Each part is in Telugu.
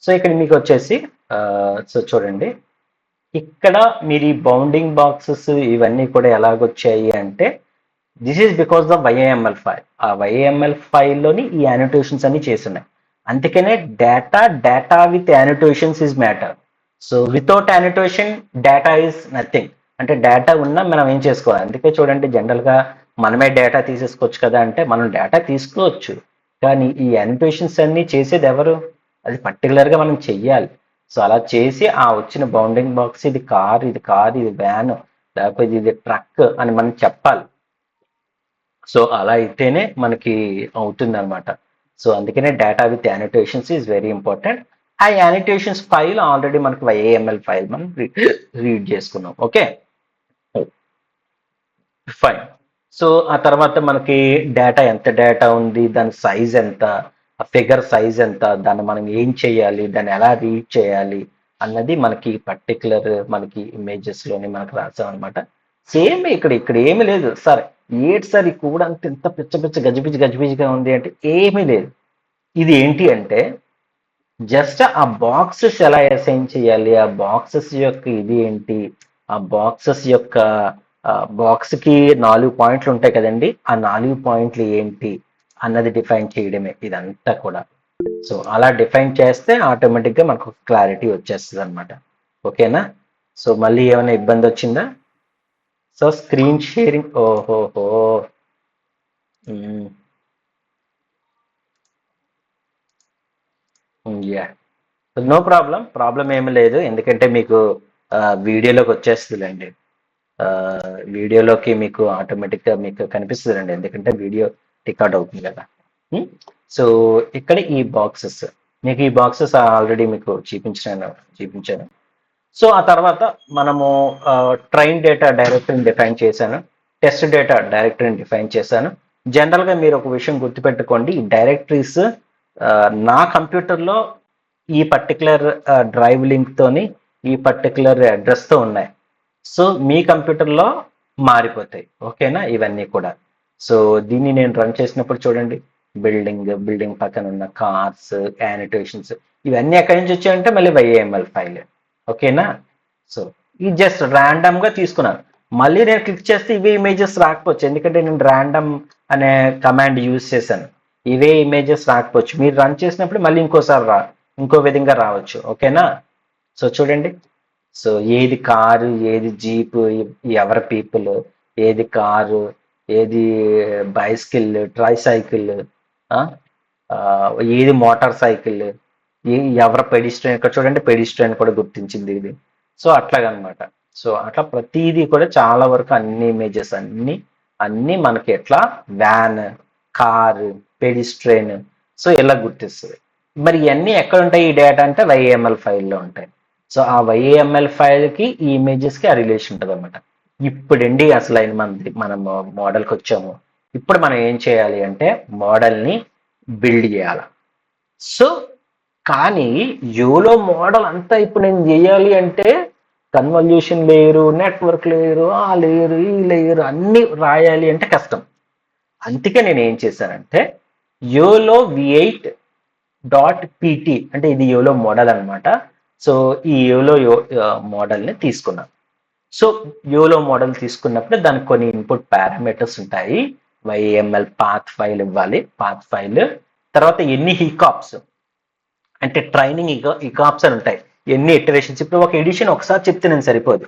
సో ఇక్కడ మీకు వచ్చేసి సో చూడండి, ఇక్కడ మీరు ఈ బౌండింగ్ బాక్సెస్ ఇవన్నీ కూడా ఎలాగొచ్చాయి అంటే this is because the YAML file. ఆ వైఏఎంఎల్ ఫైల్లోని ఈ యానిటేషన్స్ అన్ని చేస్తున్నాయి. అందుకనే data with annotations is matter. So without annotation data is nothing. అంటే డేటా ఉన్నా మనం ఏం చేసుకోవాలి. అందుకే చూడండి, జనరల్గా మనమే డేటా తీసేసుకోవచ్చు కదా అంటే మనం డేటా తీసుకోవచ్చు, కానీ ఈ యానిటేషన్స్ అన్ని చేసేది ఎవరు? అది పర్టికులర్గా మనం చెయ్యాలి. సో అలా చేసి ఆ వచ్చిన బౌండింగ్ బాక్స్ ఇది కార్, ఇది వ్యాన్, లేకపోతే ఇది ట్రక్ అని మనం చెప్పాలి. సో అలా అయితేనే మనకి అవుతుంది అనమాట. సో అందుకనే data with యానిటేషన్స్ is very important. ఆ యానిటేషన్స్ ఫైల్ ఆల్రెడీ మనకి వైఏఎంఎల్ ఫైల్ మనం రీడ్ చేసుకున్నాం. Okay, fine. సో ఆ తర్వాత మనకి డేటా ఎంత డేటా ఉంది, దాని సైజ్ ఎంత, ఆ ఫిగర్ సైజ్ ఎంత, దాన్ని మనం ఏం చేయాలి, దాన్ని ఎలా రీడ్ చేయాలి అన్నది మనకి పర్టికులర్ మనకి ఇమేజెస్ లోని మనకు రాసాం అనమాట. సేమ్ ఇక్కడ ఏమీ లేదు సార్. ఏంటి సార్ ఈ కూడా అంత ఇంత పిచ్చ గజిబిజిగా ఉంది అంటే ఏమీ లేదు. ఇది ఏంటి అంటే జస్ట్ ఆ బాక్సెస్ ఎలా అసైన్ చేయాలి, ఆ బాక్సెస్ యొక్క ఇది ఏంటి, ఆ బాక్సెస్ యొక్క బాక్స్ కి 4 పాయింట్లు ఉంటాయి కదండి, ఆ 4 పాయింట్లు ఏంటి అన్నది డిఫైన్ చేయడమే ఇదంతా కూడా. సో అలా డిఫైన్ చేస్తే ఆటోమేటిక్గా మనకు క్లారిటీ వచ్చేస్తుంది అనమాట. ఓకేనా? సో మళ్ళీ ఏమైనా ఇబ్బంది వచ్చిందా? సో స్క్రీన్ షేరింగ్, ఓహోహో, యా, నో ప్రాబ్లం ఏమి లేదు, ఎందుకంటే మీకు వీడియోలోకి వచ్చేస్తుందండి. వీడియోలోకి మీకు ఆటోమేటిక్గా మీకు కనిపిస్తుందండి, ఎందుకంటే వీడియో రికార్డ్ అవుతుంది కదా. సో ఇక్కడ ఈ బాక్సెస్, మీకు ఈ బాక్సెస్ ఆల్రెడీ మీకు చూపించాను. సో ఆ తర్వాత మనము ట్రైన్ డేటా డైరెక్టరీని డిఫైన్ చేశాను, టెస్ట్ డేటా డైరెక్టరీని డిఫైన్ చేశాను. జనరల్గా మీరు ఒక విషయం గుర్తుపెట్టుకోండి, ఈ డైరెక్టరీస్ నా కంప్యూటర్లో ఈ పర్టికులర్ డ్రైవ్ లింక్ తోని ఈ పర్టికులర్ అడ్రస్తో ఉన్నాయి. సో మీ కంప్యూటర్లో మారిపోతాయి. ఓకేనా? ఇవన్నీ కూడా. సో దీన్ని నేను రన్ చేసినప్పుడు చూడండి, బిల్డింగ్ పక్కన ఉన్న కార్స్, యానిటేషన్స్, ఇవన్నీ ఎక్కడి నుంచి వచ్చాయంటే మళ్ళీ వైఏఎంఎల్ ఫైల్. ఓకేనా? సో ఇది జస్ట్ ర్యాండమ్ గా తీసుకున్నాను. మళ్ళీ నేను క్లిక్ చేస్తే ఇవే ఇమేజెస్ రాకపోవచ్చు, ఎందుకంటే నేను ర్యాండమ్ అనే కమాండ్ యూజ్ చేశాను. ఇవే ఇమేజెస్ రాకపోవచ్చు, మీరు రన్ చేసినప్పుడు మళ్ళీ ఇంకో విధంగా రావచ్చు. ఓకేనా? సో చూడండి, సో ఏది కారు, ఏది జీపు, ఎవరి పీపుల్, ఏది కారు, ఏది బైసికిల్, ట్రైసైకిల్, ఏది మోటార్ సైకిల్, ఎవరి పెడిస్ట్రైన్, ఇక్కడ చూడండి పెడిస్ట్రైన్ కూడా గుర్తించింది ఇది. సో అట్లాగనమాట. సో అట్లా ప్రతిదీ కూడా చాలా వరకు అన్ని ఇమేజెస్ అన్ని మనకి ఎట్లా వ్యాన్, కారు, పెడిస్ట్రైన్, సో ఇలా గుర్తిస్తుంది. మరి ఇవన్నీ ఎక్కడ ఉంటాయి ఈ డేటా అంటే వైఏఎంఎల్ ఫైల్లో ఉంటాయి. సో ఆ వైఏఎంఎల్ ఫైల్కి ఈ ఇమేజెస్కి ఆ రిలేషన్ ఉంటుంది అనమాట. ఇప్పుడండి అసలు మనం మోడల్కి వచ్చాము. ఇప్పుడు మనం ఏం చేయాలి అంటే మోడల్ని బిల్డ్ చేయాలి. సో కానీ యోలో మోడల్ అంతా ఇప్పుడు నేను చేయాలి అంటే కన్వల్యూషన్ లేయరు, నెట్వర్క్ లేయరు, ఆ లేయరు, ఈ లేయరు అన్ని రాయాలి అంటే కష్టం. అందుకే నేను ఏం చేశానంటే యోలో v8.pt అంటే ఇది యోలో మోడల్ అనమాట. సో ఈ యోలో మోడల్ని తీసుకున్నాను. సో యోలో మోడల్ తీసుకున్నప్పుడు దానికి కొన్ని ఇన్పుట్ పారామీటర్స్ ఉంటాయి. వైఎంఎల్ పాత్ ఫైల్ ఇవ్వాలి, పాత్ ఫైల్. తర్వాత ఎన్ని హికాప్స్ అంటే ట్రైనింగ్ ఇకాప్స్ అని ఉంటాయి, ఎన్ని ఇటరేషన్స్. ఇప్పుడు ఒక ఎడిషన్ ఒకసారి చెప్తే నేను సరిపోదు,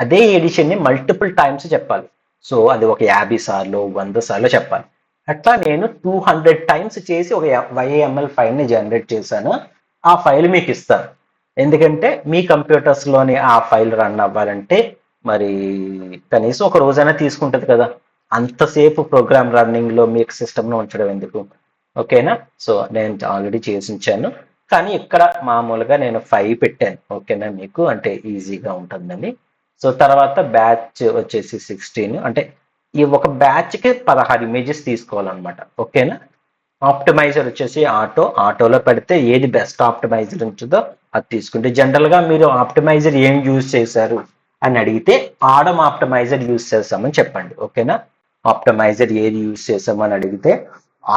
అదే ఎడిషన్ని మల్టిపుల్ టైమ్స్ చెప్పాలి. సో అది ఒక 50 సార్లు 100 సార్లు చెప్పాలి. అట్లా నేను 200 టైమ్స్ చేసి ఒక వైఏఎంఎల్ ఫైల్ని జనరేట్ చేశాను. ఆ ఫైల్ మీకు ఇస్తాను, ఎందుకంటే మీ కంప్యూటర్స్లోని ఆ ఫైల్ రన్ అవ్వాలంటే మరి కనీసం ఒక రోజైనా తీసుకుంటుంది కదా. అంతసేపు ప్రోగ్రామ్ రన్నింగ్లో మీకు సిస్టమ్ను ఉంచడం ఎందుకు? ఓకేనా? సో నేను ఆల్రెడీ చేసి ఉంచాను, కానీ ఇక్కడ మామూలుగా నేను 5 పెట్టాను. ఓకేనా? మీకు అంటే ఈజీగా ఉంటుందని. సో తర్వాత బ్యాచ్ వచ్చేసి 16, అంటే ఈ ఒక బ్యాచ్కి 16 ఇమేజెస్ తీసుకోవాలన్నమాట. ఓకేనా? ఆప్టిమైజర్ వచ్చేసి ఆటోలో పెడితే ఏది బెస్ట్ ఆప్టిమైజర్ ఉంటుందో అది తీసుకుంటే, జనరల్గా మీరు ఆప్టిమైజర్ ఏం యూజ్ చేశారు అని అడిగితే ఆడమ్ ఆప్టిమైజర్ యూజ్ చేస్తామని చెప్పండి. ఓకేనా? ఆప్టిమైజర్ ఏది యూజ్ చేసామని అడిగితే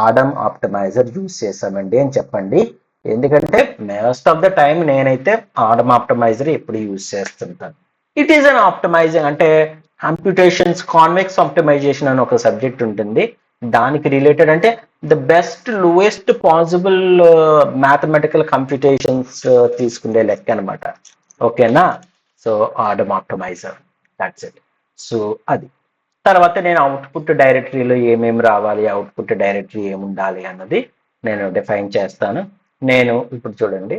ఆడమ్ ఆప్టిమైజర్ యూజ్ చేసామండి అని చెప్పండి. ఎందుకంటే మోస్ట్ ఆఫ్ ద టైం నేనైతే ఆడమ్ ఆప్టమైజర్ ఎప్పుడు యూజ్ చేస్తుంటాను. ఇట్ ఈస్ అన్ ఆప్టమైజింగ్ అంటే కంప్యూటేషన్స్ కాన్వెక్స్ ఆప్టమైజేషన్ అని ఒక సబ్జెక్ట్ ఉంటుంది. దానికి రిలేటెడ్ అంటే the best lowest possible mathematical computations తీసుకునే లెక్క అనమాట. ఓకేనా? So Adam optimiser, that's it. So అది తర్వాత నేను అవుట్పుట్ డైరెక్టరీలో ఏమేమి రావాలి, అవుట్పుట్ డైరెక్టరీ ఏముండాలి అన్నది నేను డిఫైన్ చేస్తాను. నేను ఇప్పుడు చూడండి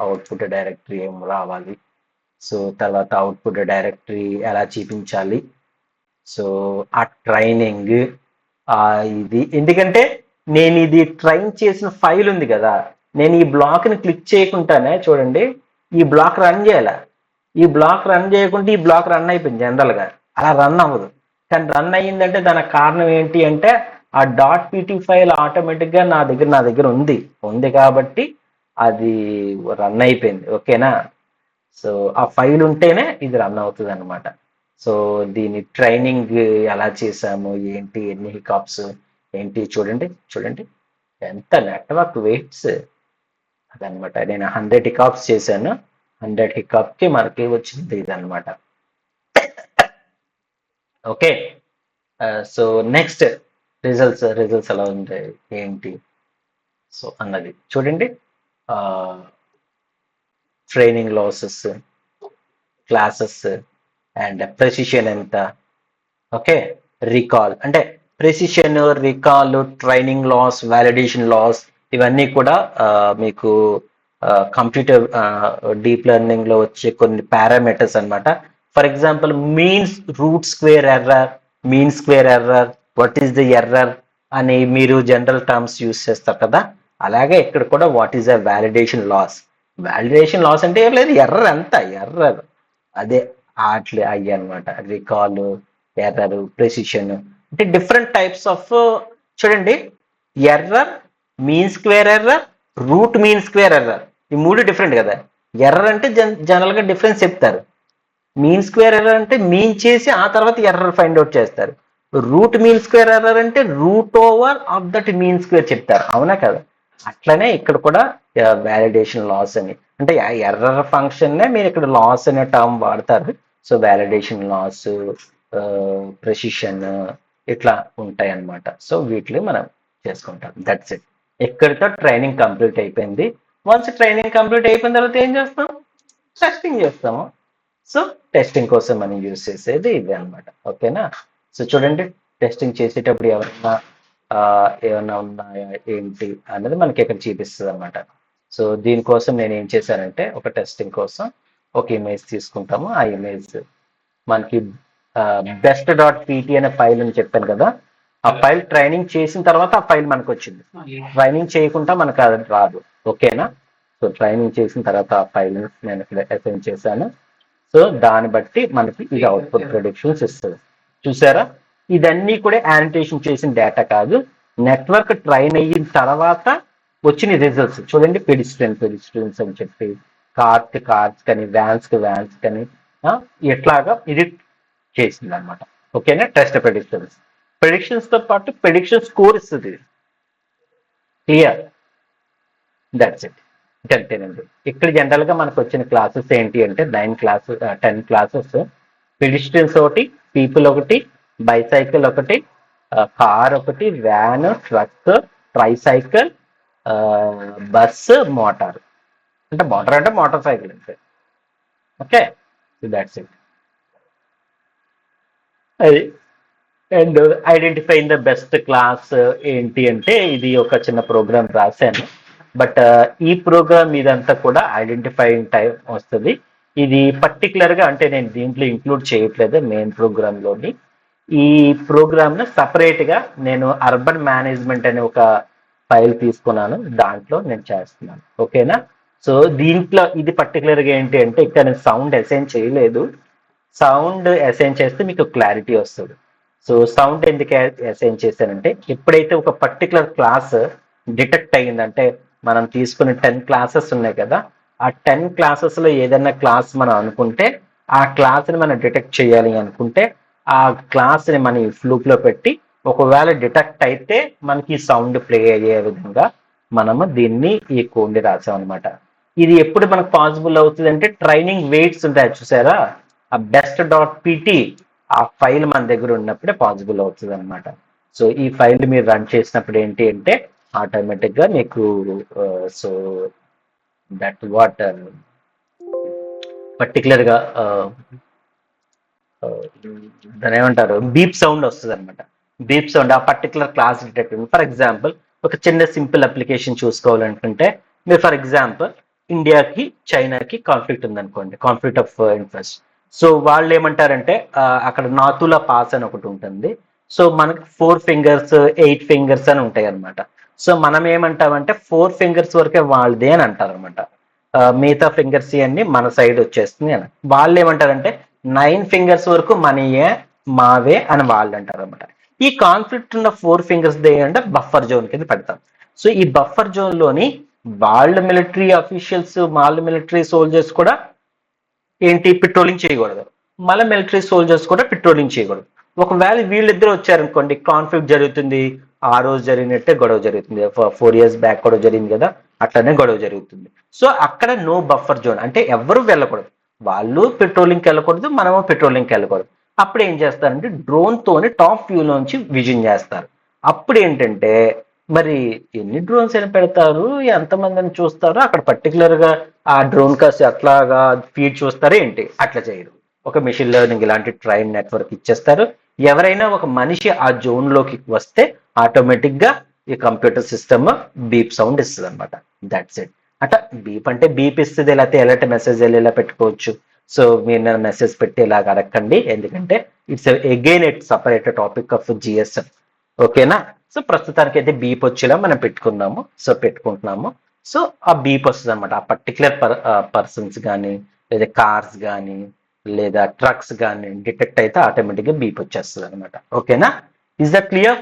అవుట్పుట్ డైరెక్టరీ ఏం రావాలి, సో తర్వాత అవుట్పుట్ డైరెక్టరీ ఎలా చూపించాలి, సో ఆ ట్రైనింగ్ ఇది ఎందుకంటే నేను ఇది ట్రైన్ చేసిన ఫైల్ ఉంది కదా, నేను ఈ బ్లాక్ని క్లిక్ చేయకుండానే చూడండి ఈ బ్లాక్ రన్ చేయాల, ఈ బ్లాక్ రన్ చేయకుంటే ఈ బ్లాక్ రన్ అయిపోయింది. జనరల్గా అలా రన్ అవ్వదు, కానీ రన్ అయ్యిందంటే దానికి కారణం ఏంటి అంటే ఆ డాట్ పీటీ ఫైల్ ఆటోమేటిక్గా నా దగ్గర ఉంది కాబట్టి అది రన్ అయిపోయింది. ఓకేనా? సో ఆ ఫైల్ ఉంటేనే ఇది రన్ అవుతుంది అనమాట. సో దీని ట్రైనింగ్ ఎలా చేసాము ఏంటి, ఎన్ని హికాప్స్ ఏంటి చూడండి ఎంత నెట్వర్క్ వెయిట్స్ అదనమాట. నేను 100 హికాప్స్ చేశాను, 100 హికాప్కి మనకి వచ్చింది ఇదనమాట. ఓకే, సో నెక్స్ట్ రిజల్ట్స్ ఎలా ఉంటాయి ఏంటి సో అన్నది చూడండి. Training losses, classes and precision ఎంత, ఓకే, రీకాల్ అంటే precision, recall, training loss, validation loss ఇవన్నీ కూడా మీకు కంప్యూటర్ డీప్ లెర్నింగ్ లో వచ్చే కొన్ని పారామీటర్స్ అన్నమాట. For example means root square error, mean square error, what is the error అని మీరు జనరల్ టర్మ్స్ యూస్ చేస్తారు కదా, అలాగే ఇక్కడ కూడా what is the validation loss. Validation loss అంటే ఏం లేదు, ఎర్రర్ ఎంత ఎర్రర్ అదే అట్లే అయ్యి అనమాట. రికాల్, ఎర్రర్, ప్రెసిషన్ అంటే డిఫరెంట్ టైప్స్ ఆఫ్ చూడండి. Error, mean square error, root mean square error ఈ మూడు డిఫరెంట్ కదా. ఎర్రర్ అంటే జనరల్ గా డిఫరెన్స్ చెప్తారు, మీన్ స్క్వేర్ ఎర్రర్ అంటే మీన్ చేసి ఆ తర్వాత ఎర్రర్ ఫైండ్ అవుట్ చేస్తారు, రూట్ మీన్ స్క్వేర్ ఎర్రర్ అంటే root over of that mean square చెప్తారు. అవునా కదా? అట్లనే ఇక్కడ కూడా వ్యాలిడేషన్ లాస్ అని అంటే ఎర్రర్ ఫంక్షన్ మీరు ఇక్కడ లాస్ అనే టర్మ్ వాడతారు. సో వ్యాలిడేషన్ లాస్, ప్రెసిషన్ ఇట్లా ఉంటాయి అన్నమాట. సో వీటిని మనం చేసుకుంటాం. That's it. ఇక్కడితో ట్రైనింగ్ కంప్లీట్ అయిపోయింది. వన్స్ ట్రైనింగ్ కంప్లీట్ అయిపోయిన తర్వాత ఏం చేస్తాం? టెస్టింగ్ చేస్తాము. సో టెస్టింగ్ కోసం మనం యూజ్ చేసేది ఇది అనమాట. ఓకేనా? సో చూడండి, టెస్టింగ్ చేసేటప్పుడు ఏమన్నా ఉన్నాయా ఏంటి అన్నది మనకి ఇక్కడ చూపిస్తుంది అనమాట. సో దీనికోసం నేను ఏం చేశానంటే ఒక టెస్టింగ్ కోసం ఒక ఇమేజ్ తీసుకుంటాము. ఆ ఇమేజ్ మనకి బెస్ట్ డాట్ పీటీ అనే ఫైల్ అని చెప్పాను కదా, ఆ ఫైల్ ట్రైనింగ్ చేసిన తర్వాత ఆ ఫైల్ మనకు వచ్చింది. ట్రైనింగ్ చేయకుండా మనకు అది రాదు. ఓకేనా? సో ట్రైనింగ్ చేసిన తర్వాత ఆ ఫైల్ నేను ఇక్కడ అసైన్ చేశాను. సో దాన్ని బట్టి మనకి ఇది అవుట్పుట్ ప్రెడిక్షన్స్ ఇస్తుంది. చూసారా? ఇదన్నీ కూడా యానిటేషన్ చేసిన డేటా కాదు, నెట్వర్క్ ట్రైన్ అయిన తర్వాత వచ్చిన రిజల్ట్స్. చూడండి, పెడిస్ట్రియన్స్ అని చెప్పి, కార్స్ కానీ, వ్యాన్స్ కానీ ఎట్లాగా ఇది చేసింది అనమాట. ఓకేనా? టెస్ట్ ప్రెడిక్షన్స్ తో పాటు ప్రెడిక్షన్ స్కోర్ ఇస్తుంది. క్లియర్? That's it. అంతేనండి. ఇక్కడ జనరల్ గా మనకు వచ్చిన క్లాసెస్ ఏంటి అంటే 10 క్లాసెస్. పెడిస్ట్రియన్స్ ఒకటి, పీపుల్ ఒకటి, బైసైకిల్ ఒకటి, కార్ ఒకటి, van, truck, tricycle, bus, motor. అంటే మోటార్ సైకిల్ అంతే. Okay, that's it. అది and identify the best class ఏంటి అంటే ఇది ఒక చిన్న ప్రోగ్రామ్ రాశాను. బట్ ఈ ప్రోగ్రామ్ ఇదంతా కూడా ఐడెంటిఫైయింగ్ టైం వస్తుంది. ఇది పర్టికులర్ గా అంటే నేను దీంట్లో ఇంక్లూడ్ చేయట్లేదు మెయిన్ ప్రోగ్రామ్ లోని. ఈ ప్రోగ్రామ్ ను సపరేట్ గా నేను అర్బన్ మేనేజ్మెంట్ అనే ఒక ఫైల్ తీసుకున్నాను, దాంట్లో నేను చేస్తున్నాను. ఓకేనా? సో దీంట్లో ఇది పర్టికులర్ గా ఏంటి అంటే ఇక్కడ నేను సౌండ్ అసైన్ చేయలేదు. సౌండ్ అసైన్ చేస్తే మీకు క్లారిటీ వస్తుంది. సో సౌండ్ ఎందుకు అసైన్ చేశానంటే ఎప్పుడైతే ఒక పర్టికులర్ క్లాస్ డిటెక్ట్ అయ్యిందంటే మనం తీసుకున్న 10 క్లాసెస్ ఉన్నాయి కదా, ఆ 10 క్లాసెస్ లో ఏదైనా క్లాస్ మనం అనుకుంటే ఆ క్లాస్ ని మనం డిటెక్ట్ చేయాలి అనుకుంటే ఆ క్లాస్ ని మనం ఫ్లూప్ లో పెట్టి ఒకవేళ డిటెక్ట్ అయితే మనకి సౌండ్ ప్లే అయ్యే విధంగా మనము దీన్ని ఈ కోడ్ని రాసాం అనమాట. ఇది ఎప్పుడు మనకు పాసిబుల్ అవుతుంది అంటే ట్రైనింగ్ వెయిట్స్ ఉంటాయి చూసారా, ఆ best.pt ఆ ఫైల్ మన దగ్గర ఉన్నప్పుడే పాసిబుల్ అవుతుంది అనమాట. సో ఈ ఫైల్ మీరు రన్ చేసినప్పుడు ఏంటి అంటే ఆటోమేటిక్ గా మీకు సో దట్ వాట్ పర్టికులర్ గా దాని ఏమంటారు బీప్ సౌండ్ వస్తుంది అనమాట. బీప్ సౌండ్ ఆ particular class detect. For example ఒక చిన్న సింపుల్ అప్లికేషన్ చూసుకోవాలనుకుంటే మీరు ఫర్ ఎగ్జాంపుల్ ఇండియాకి చైనాకి కాన్ఫ్లిక్ట్ ఉందనుకోండి, కాన్ఫ్లిక్ట్ ఆఫ్ ఇంట్రెస్ట్. సో వాళ్ళు ఏమంటారంటే అక్కడ నాతులా పాస్ అని ఒకటి ఉంటుంది. సో మనకి 4 ఫింగర్స్ 8 ఫింగర్స్ అని ఉంటాయి అనమాట. సో మనం ఏమంటామంటే 4 ఫింగర్స్ వరకే వాళ్ళదే అని అంటారు అనమాట. మిగతా ఫింగర్స్ అన్ని మన సైడ్ వచ్చేస్తుంది అని. వాళ్ళు ఏమంటారంటే 9 ఫింగర్స్ వరకు మనయే మావే అని వాళ్ళు అంటారు అనమాట. ఈ కాన్ఫ్లిక్ట్ ఉన్న 4 ఫింగర్స్ అంటే బఫర్ జోన్ కింద పెడతాం. సో ఈ బఫర్ జోన్ లోని వాళ్ళ మిలిటరీ అఫీషియల్స్ వాళ్ళ మిలిటరీ సోల్జర్స్ కూడా ఏంటి పెట్రోలింగ్ చేయకూడదు, మళ్ళీ మిలిటరీ సోల్జర్స్ కూడా పెట్రోలింగ్ చేయకూడదు. ఒకవేళ వీళ్ళిద్దరు వచ్చారనుకోండి కాన్ఫ్లిక్ట్ జరుగుతుంది. ఆ రోజు జరిగినట్టే గొడవ జరుగుతుంది. 4 years బ్యాక్ గొడవ జరిగింది కదా, అట్లనే గొడవ జరుగుతుంది. సో అక్కడ నో బఫర్ జోన్ అంటే ఎవరు వెళ్ళకూడదు. వాళ్ళు పెట్రోలింగ్కి వెళ్ళకూడదు, మనము పెట్రోలింగ్కి వెళ్ళకూడదు. అప్పుడు ఏం చేస్తారంటే డ్రోన్ తోని టాప్ వ్యూ నుంచి విజన్ చేస్తారు. అప్పుడు ఏంటంటే మరి ఎన్ని డ్రోన్స్ అయినా పెడతారు, ఎంతమందిని చూస్తారు, అక్కడ పర్టికులర్ గా ఆ డ్రోన్ కాసి అట్లాగా ఫీడ్ చూస్తారా ఏంటి, అట్లా చేయరు. ఒక మిషన్ లెర్నింగ్ ఇలాంటి ట్రైన్ నెట్వర్క్ ఇచ్చేస్తారు. ఎవరైనా ఒక మనిషి ఆ జోన్ లోకి వస్తే ఆటోమేటిక్ గా ఈ కంప్యూటర్ సిస్టమ్ బీప్ సౌండ్ ఇస్తుంది అనమాట. That's it. అట్లా బీప్ అంటే బీప్ ఇస్తుంది, లేకపోతే ఎలాంటి మెసేజ్ వెళ్ళేలా పెట్టుకోవచ్చు. సో మీరు మెసేజ్ పెట్టి ఇలాగ అడగండి, ఎందుకంటే it's again it separate topic of GSF. ఓకేనా. సో ప్రస్తుతానికి అయితే బీప్ వచ్చేలా మనం పెట్టుకున్నాము. సో పెట్టుకుంటున్నాము. సో ఆ బీప్ వస్తుంది అనమాట. ఆ పర్టికులర్ పర్సన్స్ కానీ లేదా కార్స్ కానీ లేదా ట్రక్స్ కానీ డిటెక్ట్ అయితే ఆటోమేటిక్గా బీప్ వచ్చేస్తుంది అనమాట. ఓకేనా. Is that clear?